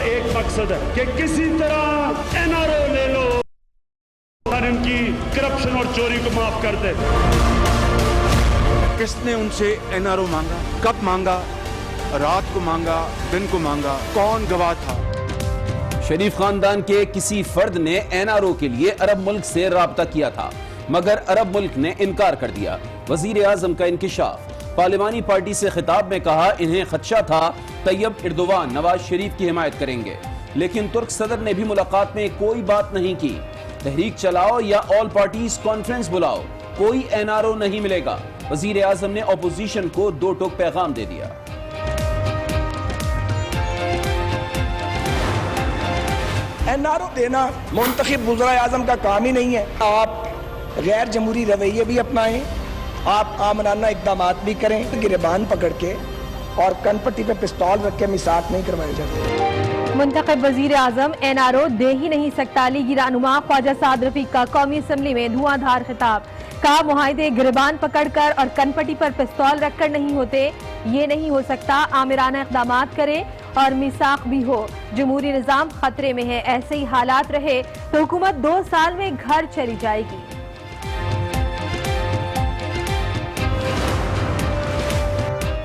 एक मकसद है कि किसी तरह एनआरओ ले लो और इनकी करप्शन और चोरी को माफ कर दे। किसने उनसे एनआरओ मांगा, कब मांगा, रात को मांगा, दिन को मांगा, कौन गवाह था? शरीफ खानदान के किसी फर्द ने एनआरओ के लिए अरब मुल्क से राब्ता किया था, मगर अरब मुल्क ने इनकार कर दिया। वजीर आजम का इंकिशाफ। पार्लिमानी पार्टी से खिताब में कहा इन्हें खदशा था तैयब एर्दोगान नवाज शरीफ की हिमायत करेंगे, लेकिन तुर्क सदर ने भी मुलाकात में कोई बात नहीं की। तहरीक चलाओ या ऑल पार्टीज कॉन्फ्रेंस बुलाओ, कोई एनआरओ नहीं मिलेगा। वजीर आजम ने अपोजिशन को दो टोक पैगाम दे दिया। एनआरओ देना मुंतखब वज़ीर आज़म का काम ही नहीं है। आप गैर जमहूरी रवैये भी अपनाएं, आप आमनाना इक़दामात भी करें। गिरबान पकड़ के और कनपट्टी पे पिस्तौल रख के मिसाक नहीं करवाए जाते। मुंतखब वज़ीर आज़म एनआरओ दे ही नहीं सकता। लीगी रहनुमा ख्वाजा साद रफीक का कौमी असम्बली में धुआंधार खिताब। कहा मुआहिदे गिरबान पकड़कर और कनपट्टी पर पिस्तौल रखकर नहीं होते, ये नहीं हो सकता। आमिराना इक़दामात करे और मिसाक भी हो। जमहूरी निज़ाम खतरे में है। ऐसे ही हालात रहे तो हुकूमत 2 साल में घर चली जाएगी।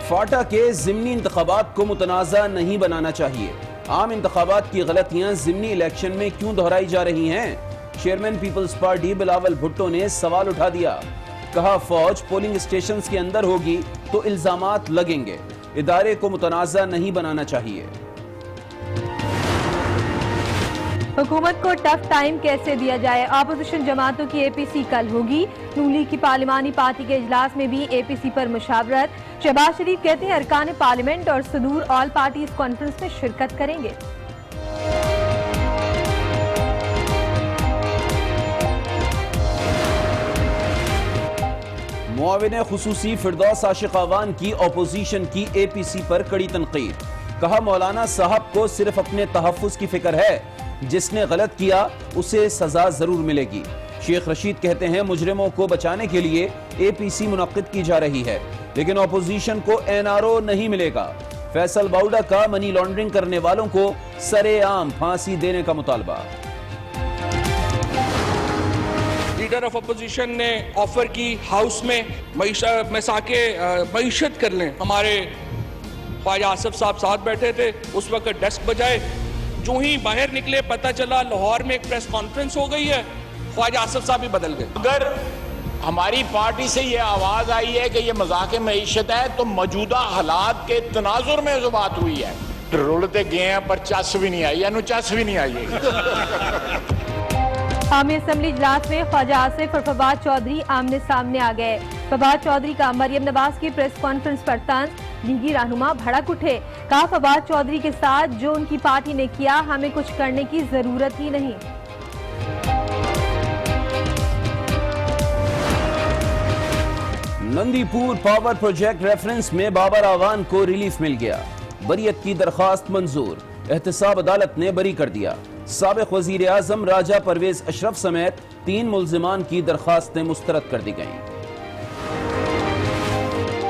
फाटा के ज़िमनी इंतखाबात को मुतनाज़ा नहीं बनाना चाहिए। आम इंतखाबात की गलतियां ज़िमनी इलेक्शन में क्यों दोहराई जा रही हैं? Chairman Peoples Party Bilawal Bhutto ने सवाल उठा दिया। कहा फौज पोलिंग स्टेशंस के अंदर होगी तो इल्जामात लगेंगे। इदारे को मुतनाज़ा नहीं बनाना चाहिए। हुकूमत को टफ टाइम कैसे दिया जाए? अपोजिशन जमातों की एपीसी कल होगी। नून लीग की पार्लिमानी पार्टी के इजलास में भी एपीसी पर मुशावरत। शहबाज शरीफ कहते हैं अरकान पार्लियामेंट और सदूर ऑल पार्टीज कॉन्फ्रेंस में शिरकत करेंगे। मुआविन खुसूसी फिरदौस आशिक आवान की अपोजिशन की एपीसी पर कड़ी तनकीद। कहा मौलाना साहब को सिर्फ अपने तहफ्फुज की फिक्र है, जिसने गलत किया उसे सजा जरूर मिलेगी। शेख रशीद कहते हैं मुजरिमों को बचाने के लिए एपीसी मुनक्किद की जा रही है, लेकिन अपोजिशन को एनआरओ नहीं मिलेगा। फैसल बाउडा का मनी लॉन्ड्रिंग करने वालों को सरेआम फांसी देने का मुतालबा। लीडर ऑफ अपोजिशन ने ऑफर की हाउस में मईशत कर लें। हमारे ख्वाजा आसिफ साहब साथ बैठे थे, उस वक्त डेस्क बजाए, जो ही बाहर निकले पता चला लाहौर में एक प्रेस कॉन्फ्रेंस हो गई है। ख्वाजा आसिफ साहब भी बदल गए। अगर हमारी पार्टी से ये आवाज आई है कि ये मजाक मईशत है तो मौजूदा हालात के तनाजुर में जो बात हुई है, रुलते गए हैं पर चस भी नहीं आई, चस भी नहीं आई। आमी असम्बली इजलास में ख्वाजा आसिफ और फवाद चौधरी आमने सामने आ गए। फवाद चौधरी का मरियम नवाज की प्रेस कॉन्फ्रेंस पर तंज। लीगी रहनुमा भड़क उठे। कहा फवाद चौधरी के साथ जो उनकी पार्टी ने किया हमें कुछ करने की जरूरत ही नहीं। नंदीपुर पावर प्रोजेक्ट रेफरेंस में बाबर आवान को रिलीफ मिल गया। बरीयत की दरख्वास्त मंजूर। एहतसाब अदालत ने बरी कर दिया। साबिक वजीर आजम राजा परवेज अशरफ समेत 3 मुल्जिमान की दरख्वास्तें मुस्तरद कर दी गईं।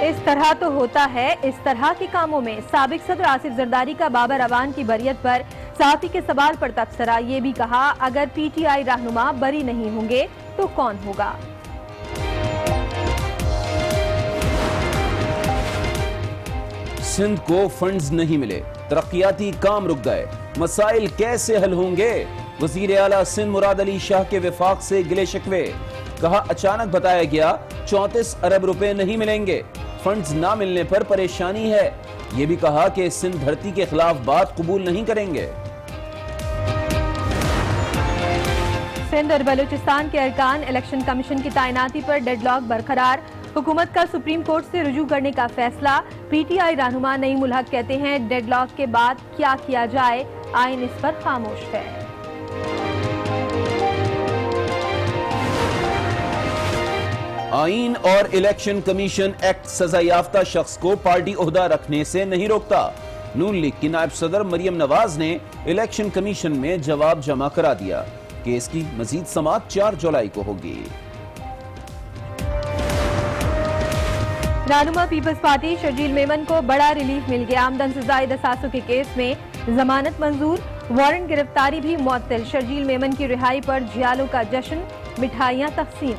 इस तरह तो होता है। इस तरह के कामों में साबिक सदर आसिफ जरदारी का बाबर आवान की बरियत पर साथी के सवाल पर तबसरा। ये भी कहा अगर पीटीआई रहनुमा बरी नहीं होंगे तो कौन होगा। सिंध को फंड्स नहीं मिले, तरक्याती काम रुक गए, मसाइल कैसे हल होंगे? वजीर आला सिंध मुराद अली शाह के विफाक से गिले शिकवे। कहा अचानक बताया गया 34 अरब रुपए नहीं मिलेंगे। फंड्स ना मिलने पर परेशानी है। ये भी कहा कि सिंध धरती के खिलाफ बात कबूल नहीं करेंगे। सिंध और बलूचिस्तान के अरकान इलेक्शन कमीशन की तैनाती पर डेडलॉक बरकरार। हुकूमत का सुप्रीम कोर्ट से रुजू करने का फैसला। पीटीआई रहनुमा नईम उल हक कहते हैं डेडलॉक के बाद क्या किया जाए, आईन इस पर खामोश है। आईन और इलेक्शन कमीशन एक्ट सजा याफ्ता शख्स को पार्टी ओहदा रखने से नहीं रोकता। नून लीग की नायब सदर मरियम नवाज ने इलेक्शन कमीशन में जवाब जमा करा दिया। केस की मजीद समाअत 4 जुलाई को होगी। रहनुमा पीपल्स पार्टी शर्जील मेमन को बड़ा रिलीफ मिल गया। आमदन से जायद असासों के केस में जमानत मंजूर, वारंट गिरफ्तारी भी मुअत्तल। शर्जील मेमन की रिहाई पर जियालों का जश्न, मिठाइयां तकसीम।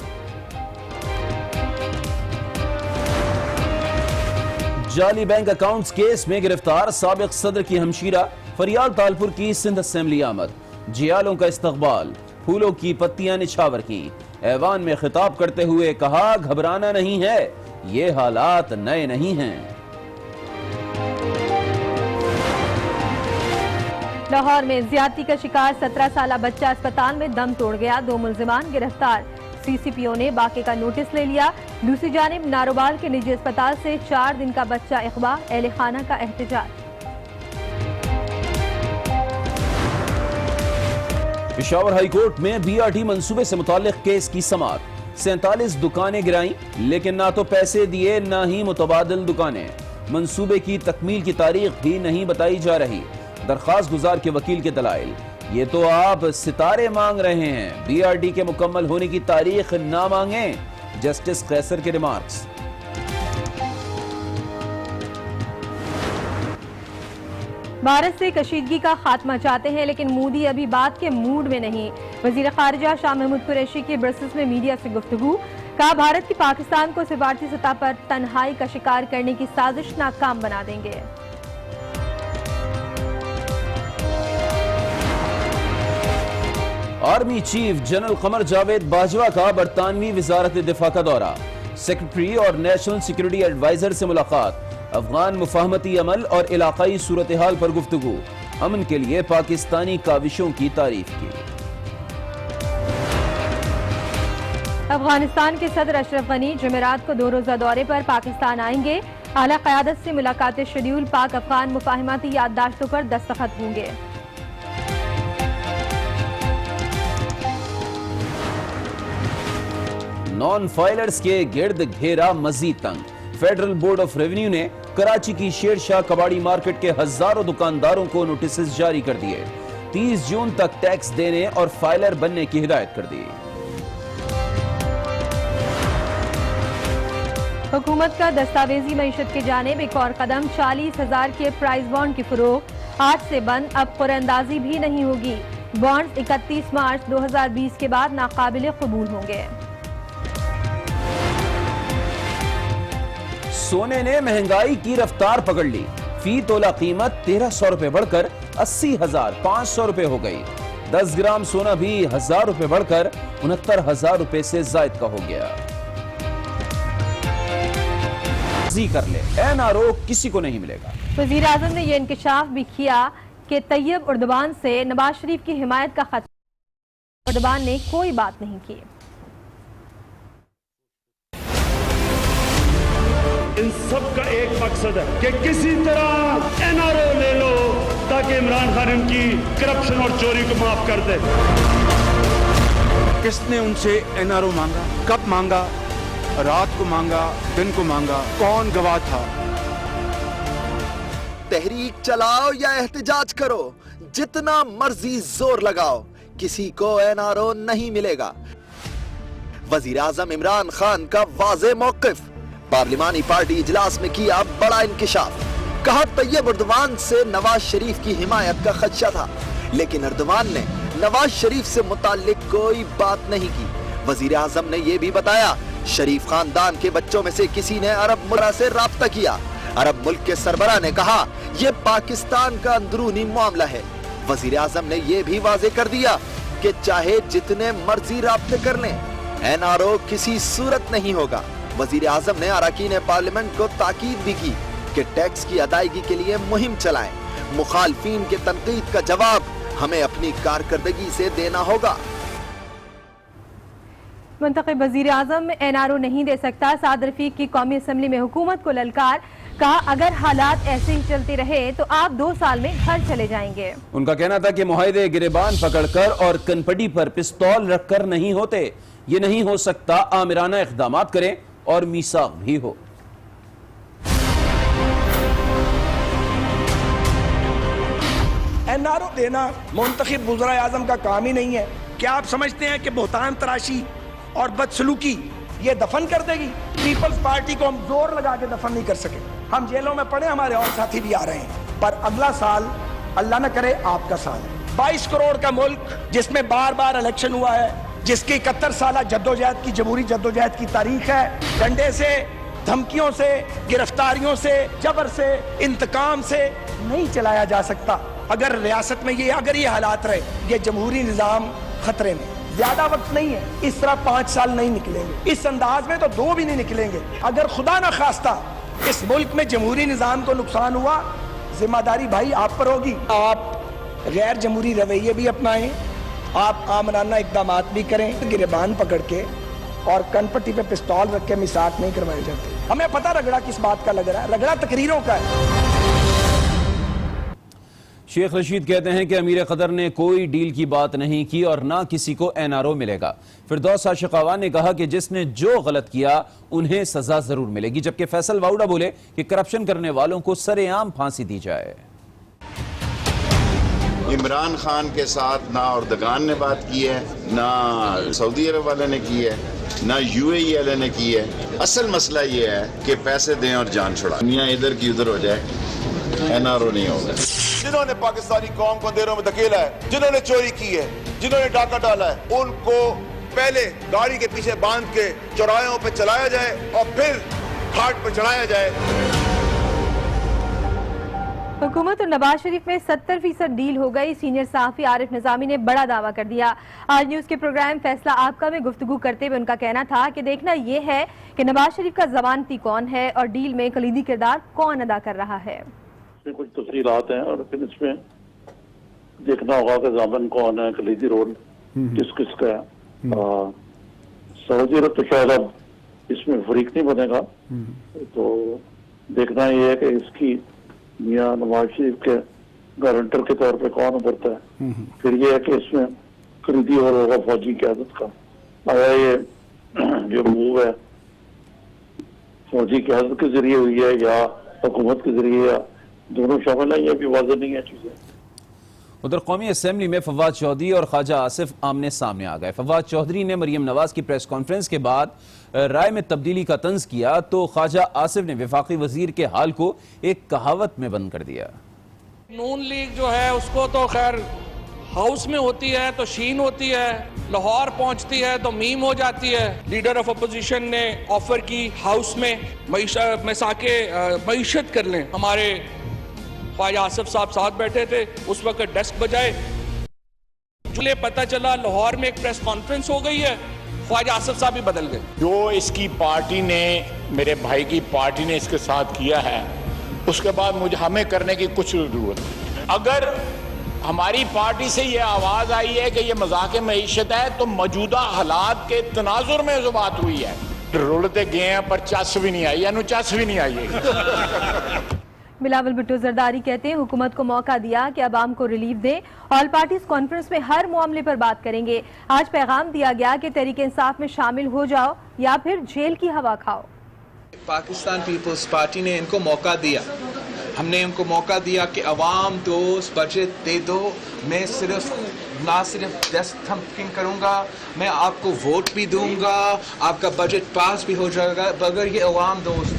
जाली बैंक अकाउंट्स केस में गिरफ्तार साबिक सदर की हमशीरा फरियाल तालपुर की सिंध असेंबली आमद। जियालों का इस्तकबाल, फूलों की पत्तियां निछावर की। ऐवान में खिताब करते हुए कहा, घबराना नहीं है, ये हालात नए नहीं हैं। लाहौर में ज्यादती का शिकार 17 साला बच्चा अस्पताल में दम तोड़ गया। 2 मुल्जिमान गिरफ्तार। CCPO ने बाकी का नोटिस ले लिया। दूसरी जानिब नारोबाल के निजी अस्पताल से 4 दिन का बच्चा इकबा, अहले खाना का एहतजाज। पेशावर हाई कोर्ट में BRT मंसूबे से मुताल्लिक केस की समाअत। 47 दुकानें गिराई, लेकिन ना तो पैसे दिए ना ही मुतबादिल दुकानें। मंसूबे की तकमील की तारीख भी नहीं बताई जा रही। दरख्वास्त गुजार के वकील के दलाइल, ये तो आप सितारे मांग रहे हैं, BRT के मुकम्मल होने की तारीख ना मांगें। जस्टिस कैसर के रिमार्क्स। भारत से कशीदगी का खात्मा चाहते हैं, लेकिन मोदी अभी बात के मूड में नहीं। वजीर खारजा शाह महमूद कुरैशी की ब्रसेल्स में मीडिया से गुफ्तगू। कहा, भारत की पाकिस्तान को सिफारती सतह पर तन्हाई का शिकार करने की साजिश नाकाम बना देंगे। Army chief general Qamar Javed Bajwa का बरतानवी वजारत दिफा का दौरा। सेक्रेटरी और नेशनल सिक्योरिटी एडवाइजर से मुलाकात। अफगान मुफाहमती अमल और इलाकाई सूरत हाल पर गुफ्तगू। अमन के लिए पाकिस्तानी काविशों की तारीफ की। अफगानिस्तान के सदर अशरफ गनी जुमेरात को 2 रोजा दौरे पर पाकिस्तान आएंगे। आला क़यादत से मुलाकात शेड्यूल। पाक अफगान मुफाहमती याददाश्तों पर दस्तखत होंगे। नॉन फाइलर्स के गिर्द घेरा मजीद तंग। फेडरल बोर्ड ऑफ रेवेन्यू ने कराची की शेरशाह कबाड़ी मार्केट के हजारों दुकानदारों को नोटिस जारी कर दिए। 30 जून तक टैक्स देने और फाइलर बनने की हिदायत कर दी। हुकूमत का दस्तावेजी मईशत की जानिब एक और कदम। 40,000 के प्राइस बॉन्ड की फरोख्त आज से बंद। अब कुरअंदाजी भी नहीं होगी। बॉन्ड 31 मार्च 2020 के बाद नाकाबिल कबूल होंगे। सोने ने महंगाई की रफ्तार पकड़ ली। फी तोला कीमत 1300 रुपए बढ़कर 80,500 रुपए हो गई। 10 ग्राम सोना भी 1000 रुपए बढ़कर 69,000 रुपए से जायद का हो गया। कर ले, NRO किसी को नहीं मिलेगा। वजीर आजम ने यह इंकशाफ भी किया कि तैयब उर्दवान से नवाज शरीफ की हिमायत का खतरा। उर्दवान ने कोई बात नहीं की। इन सब का एक मकसद है कि किसी तरह NRO ले लो ताकि इमरान खान इनकी करप्शन और चोरी को माफ कर दे। किसने उनसे NRO मांगा, कब मांगा, रात को मांगा, दिन को मांगा, कौन गवाह था? तहरीक चलाओ या एहतजाज करो, जितना मर्जी जोर लगाओ, किसी को NRO नहीं मिलेगा। वजीर आजम इमरान खान का वाज़े मौक़िफ़। पार्लिमानी पार्टी इजलास में किया बड़ा इंकिशाफ। कहा, तैयब उर्दवान से नवाज शरीफ की हिमायत का खदशा था, लेकिन उर्दवान ने नवाज शरीफ से मुताल्लिक कोई बात नहीं की। वजीर आजम ने यह भी बताया, शरीफ खानदान के बच्चों में से किसी ने अरब मुल्क से राब्ता किया। अरब मुल्क के सरबरा ने कहा, यह पाकिस्तान का अंदरूनी मामला है। वजीर आजम ने यह भी वाजे कर दिया कि चाहे जितने मर्जी राब्ते कर लें, NRO किसी सूरत नहीं होगा। वजीर आजम ने अरकान पार्लियामेंट को ताकीद भी की कि टैक्स की अदायगी के लिए मुहिम चलाएं। मुखालफीन के तनकीद का जवाब हमें अपनी कारकर्दगी से देना होगा। मुंतखब वजीर आजम NRO नहीं दे सकता। साद रफीक की कौमी असम्बली में हुकूमत को ललकार। कहा, अगर हालात ऐसे ही चलते रहे तो आप 2 साल में घर चले जाएंगे। उनका कहना था कि मुआहिदे गिरेबान पकड़कर और कनपटी पर पिस्तौल रखकर नहीं होते। ये नहीं हो सकता। आमिराना इक़दाम करें और मीसाक भी हो। NRO देना मुंतखब वज़ीर आज़म का काम ही नहीं है। क्या आप समझते हैं कि बोहतान तराशी और बदसलूकी ये दफन कर देगी? पीपल्स पार्टी को हम जोर लगा के दफन नहीं कर सके। हम जेलों में पड़े, हमारे और साथी भी आ रहे हैं, पर अगला साल अल्लाह न करे आपका साल है। 22 करोड़ का मुल्क जिसमें बार बार इलेक्शन हुआ है, जिसकी 71 साल जद्दोजहद की जमहूरी जद्दोजहद की तारीख है, डंडे से, धमकियों से, गिरफ्तारियों से, जबर से, इंतकाम से नहीं चलाया जा सकता। अगर रियासत में अगर ये हालात रहे, ये जमहूरी निज़ाम खतरे में। ज्यादा वक्त नहीं है, इस तरह 5 साल नहीं निकलेंगे, इस अंदाज में तो 2 भी नहीं निकलेंगे। अगर खुदा न खास्ता इस मुल्क में जमहूरी निज़ाम को नुकसान हुआ, जिम्मेदारी भाई आप पर होगी। आप गैर जमहूरी रवैये भी अपनाएं, आप आमराना इक़दामात भी करें। गिरबान पकड़ के और कनपट्टी पे पिस्तौल रख के मिसाक नहीं करवाए जाते। हमें पता रगड़ा किस बात का लग रहा है, रगड़ा तकरीरों का है। शेख रशीद कहते हैं कि अमीर कतर ने कोई डील की बात नहीं की और ना किसी को एनआरओ मिलेगा। फिरदौस आशिकावा ने कहा कि जिसने जो गलत किया उन्हें सजा जरूर मिलेगी, जबकि फैसल वाउडा बोले कि करप्शन करने वालों को सरेआम फांसी दी जाए। इमरान खान के साथ ना अर्दगान ने बात की है, ना सऊदी अरब वाले ने की है, ना यूएई वाले ने की है। असल मसला ये है कि पैसे दें और जान छुड़ा, दुनिया इधर की उधर हो जाए, एनआरओ नहीं होगा। जिन्होंने पाकिस्तानी कौम को अंधेरों में धकेला है, जिन्होंने चोरी की है, जिन्होंने डाका डाला है, उनको पहले गाड़ी के पीछे बांध के चौराहों पे चलाया जाए और फिर घाट पर चढ़ाया जाए। हुकूमत और नवाज शरीफ में 70% डील हो गई। सीनियर सहाफी आरिफ निजामी ने बड़ा दावा कर दिया। आज न्यूज के प्रोग्राम फैसला आपका में गुफ्तगू करते हुए उनका कहना था कि देखना यह है कि नवाज शरीफ का जमानती कौन है और डील में कलीदी किरदार कौन अदा कर रहा है। इसमें कुछ तफसीलात हैं और फिर इसमें देखना होगा कि ज़ामन कौन है, कलीदी रोल किस किस का है। सऊदी अरब तो शायद अब इसमें फरीक नहीं बनेगा, तो देखना ये है कि इसकी मियां नवाज शरीफ के गारंटर के तौर पे कौन उभरता है। फिर ये है कि इसमें कलीदी और होगा फौजी क़यादत का। आया ये जो मूव है फौजी क़यादत के जरिए हुई है या हुकूमत के जरिए या दोनों शामिल है, ये भी वाज़ेह नहीं है चीजें। उधर कौमी असेंबली में फवाद चौधरी और ख्वाजा आसिफ आमने सामने आ गए। फवाद चौधरी ने मरियम नवाज की प्रेस कॉन्फ्रेंस के बाद राय में तब्दीली का तंज किया, तो ख्वाजा आसिफ ने वफाकी वजीर के हाल को एक कहावत में बंद कर दिया। नून लीग जो है उसको तो खैर हाउस में होती है तो शीन होती है, लाहौर पहुंचती है तो मीम हो जाती है। लीडर ऑफ अपोजिशन ने ऑफर की हाउस में मईशत कर लें। हमारे ख्वाजा आसिफ साहब साथ बैठे थे, उस वक्त डेस्क बजाए, चुले पता चला लाहौर में एक प्रेस कॉन्फ्रेंस हो गई है, ख्वाजा आसिफ साहब भी बदल गए। जो इसकी पार्टी ने, मेरे भाई की पार्टी ने इसके साथ किया है, उसके बाद मुझे हमें करने की कुछ जरूरत नहीं। अगर हमारी पार्टी से ये आवाज आई है कि ये मजाक मईशत है, तो मौजूदा हालात के तनाजुर में जो बात हुई है, रुलते गए हैं पर चस भी नहीं आई, यानी चस भी नहीं आई। बिलावल भुट्टो जरदारी कहते हैं हुकूमत को मौका दिया कि अवाम को रिलीफ दे। ऑल पार्टीज कॉन्फ्रेंस में हर मामले पर बात करेंगे। आज पैगाम दिया गया कि तहरीक इंसाफ में शामिल हो जाओ या फिर जेल की हवा खाओ। पाकिस्तान पीपल्स पार्टी ने इनको मौका दिया, हमने इनको मौका दिया कि अवाम दोस्त बजट दे दो। मैं ना सिर्फ डेस्क थम्पिंग करूंगा, मैं आपको वोट भी दूंगा, आपका बजट पास भी हो जाएगा, मगर ये अवाम दोस्त।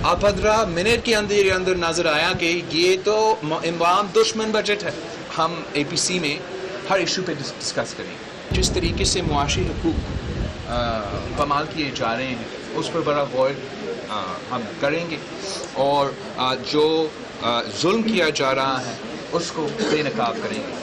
आप 15 मिनट के अंदर नजर आया कि ये तो इमाम दुश्मन बजट है। हम APC में हर इशू पे डिस्कस करेंगे। जिस तरीके से मुआशी हुकूक पामाल किए जा रहे हैं उस पर बड़ा गौर हम करेंगे और जो जुल्म किया जा रहा है उसको बेनकाब करेंगे।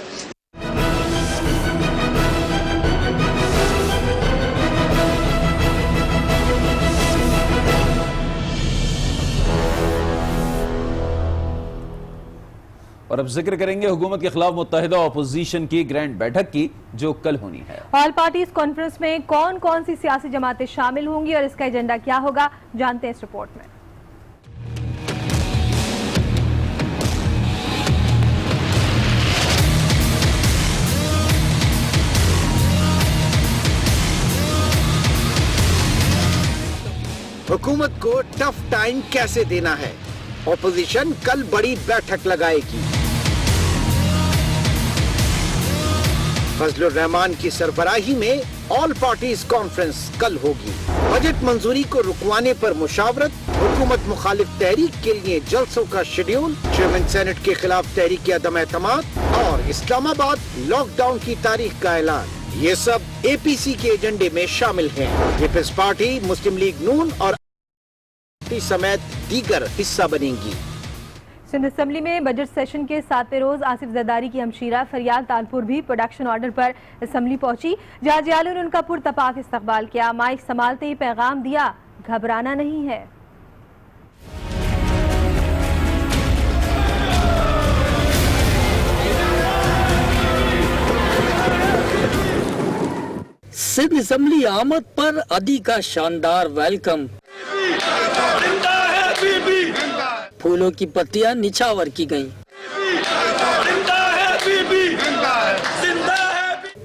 और अब जिक्र करेंगे हुकूमत के खिलाफ मुत्तहिदा अपोजिशन की ग्रैंड बैठक की, जो कल होनी है। ऑल पार्टीज कॉन्फ्रेंस में कौन कौन सी सियासी जमातें शामिल होंगी और इसका एजेंडा क्या होगा, जानते हैं इस रिपोर्ट में। हुकूमत को टफ टाइम कैसे देना है, ऑपोजिशन कल बड़ी बैठक लगाएगी। फजलुर रहमान की सरबराही में آل پارٹیز کانفرنس کل ہوگی. بجٹ منظوری کو رکوانے پر مشاورت. حکومت مخالف تحریک کے لیے جلسوں کا شیڈیول. چیئرمین سینٹ کے خلاف تحریک عدم اعتماد اور اسلام آباد لاک ڈاؤن کی تاریخ کا اعلان. یہ سب اے پی سی کے ایجنڈے میں شامل ہیں. پیپلز پارٹی، مسلم لیگ نون اور سمیت دیگر حصہ بنیں گی. سندھ اسمبلی میں بجٹ سیشن کے 7ویں روز آصف زرداری کی ہمشیرہ فریال تالپور بھی پروڈکشن آرڈر پر اسمبلی پہنچی. جہاں جیالو نے ان کا پرتپاک استقبال کیا. مائک سنبھالتے ہی پیغام دیا، گھبرانا نہیں ہے. سندھ اسمبلی آمد پر ادی کا شاندار ویلکم. پھولوں کی پتیاں نچھاور کی گئیں.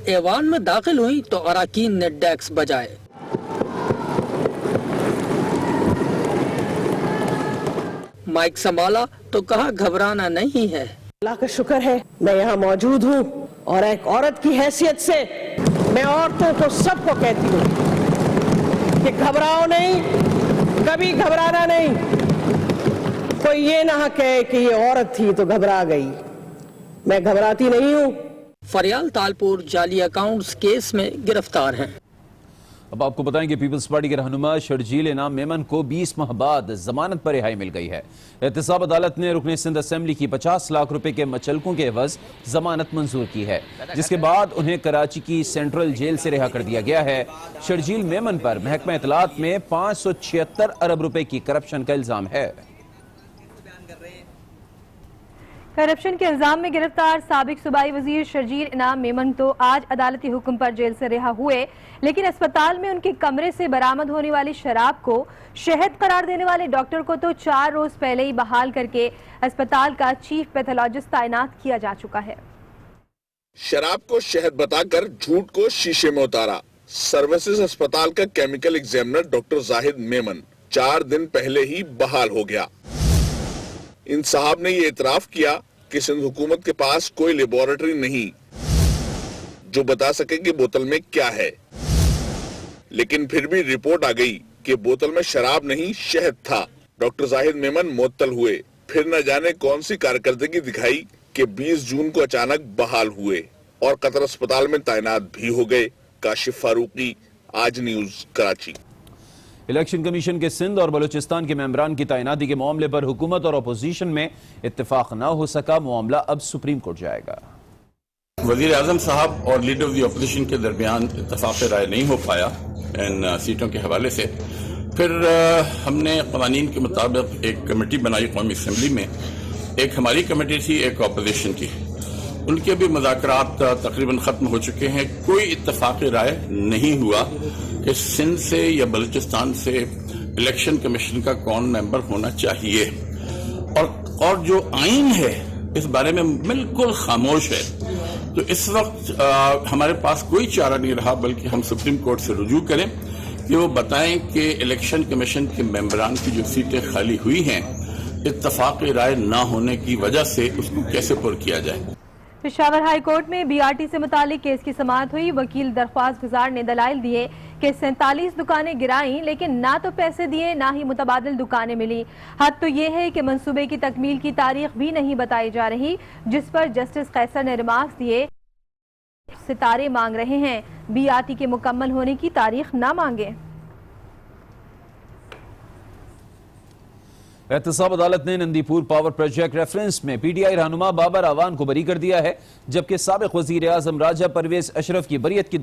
ایوان میں داخل ہوئی تو اراکین نے ڈیکس بجائے. مائک سنبھالا تو کہا گھبرانا نہیں ہے. اللہ کا شکر ہے میں یہاں موجود ہوں اور ایک عورت کی حیثیت سے میں عورتوں کو سب کو کہتی ہوں کہ گھبراؤ نہیں، کبھی گھبرانا نہیں. کوئی یہ نہ کہے کہ یہ عورت تھی تو گھبرا گئی. میں گھبراتی نہیں ہوں. فریال تالپور جعلی اکاؤنٹس کیس میں گرفتار ہیں. اب آپ کو بتائیں کہ پیپلز پارٹی کے رہنما شرجیل انعام میمن کو 20 ماہ بعد ضمانت پر رہائی مل گئی ہے. احتساب عدالت نے رکن سندھ اسمبلی کی 50 لاکھ روپے کے مچلکوں کے عوض ضمانت منظور کی ہے، جس کے بعد انہیں کراچی کی سینٹرل جیل سے رہا کر دیا گیا ہے. شرجیل میمن پر محکمہ اطلاعات میں 576 ارب روپے کی کرپشن کا الزام ہے. کرپشن کے الزام میں گرفتار سابق صوبائی وزیر شرجیل انعام میمن تو آج عدالتی حکم پر جیل سے رہا ہوئے، لیکن اسپتال میں ان کے کمرے سے برآمد ہونے والی شراب کو شہد قرار دینے والے ڈاکٹر کو تو 4 روز پہلے ہی بحال کر کے اسپتال کا چیف پیتھولوجسٹ تعینات کیا جا چکا ہے. شراب کو شہد بتا کر جھوٹ کو شیشے میں اتارا. سروسز اسپتال کا کیمیکل ایگزامنر ڈاکٹر زاہد میمن 4 دن پہلے ہی بحال ہو گیا. ان صاحب نے یہ اعتراف کیا کہ سندھ حکومت کے پاس کوئی لیبارٹری نہیں جو بتا سکے کہ بوتل میں کیا ہے، لیکن پھر بھی رپورٹ آ گئی کہ بوتل میں شراب نہیں شہد تھا. ڈاکٹر زاہد میمن معطل ہوئے، پھر نہ جانے کون سی کارکردگی دکھائی کہ 20 جون کو اچانک بحال ہوئے اور قطر اسپتال میں تعینات بھی ہو گئے. کاشف فاروقی، آج نیوز، کراچی. الیکشن کمیشن کے سندھ اور بلوچستان کے ممبران کی تعیناتی کے معاملے پر حکومت اور اپوزیشن میں اتفاق نہ ہو سکا. معاملہ اب سپریم کورٹ جائے گا. وزیر اعظم صاحب اور لیڈر آف دی اپوزیشن کے درمیان اتفاق رائے نہیں ہو پایا ان سیٹوں کے حوالے سے. پھر ہم نے قوانین کے مطابق ایک کمیٹی بنائی قومی اسمبلی میں. ایک ہماری کمیٹی تھی، ایک اپوزیشن کی. ان کے بھی مذاکرات تقریباً ختم ہو چکے ہیں. کوئی اتفاق رائے نہیں ہوا کہ سندھ سے یا بلوچستان سے الیکشن کمیشن کا کون ممبر ہونا چاہیے، اور جو آئین ہے اس بارے میں بالکل خاموش ہے. تو اس وقت ہمارے پاس کوئی چارہ نہیں رہا بلکہ ہم سپریم کورٹ سے رجوع کریں کہ وہ بتائیں کہ الیکشن کمیشن کے ممبران کی جو سیٹیں خالی ہوئی ہیں اتفاق رائے نہ ہونے کی وجہ سے اس کو کیسے پر کیا جائے. پشاور ہائی کورٹ میں بی آر ٹی سے متعلق کیس کی سماعت ہوئی. وکیل درخواست گزار نے دلائل دیے کہ 47 دکانیں گرائیں لیکن نہ تو پیسے دیے نہ ہی متبادل دکانیں ملی. حد تو یہ ہے کہ منصوبے کی تکمیل کی تاریخ بھی نہیں بتائی جا رہی، جس پر جسٹس قیصر نے ریمارکس دیے. ستارے مانگ رہے ہیں، بی آر ٹی کے مکمل ہونے کی تاریخ نہ مانگے. احتساب عدالت نے نندی پور پاور پروجیکٹ ریفرنس میں پی ٹی آئی رہنما بابر اعوان کو بری کر دیا ہے، جبکہ سابق وزیر اعظم راجہ پرویز اشرف کی بریت کی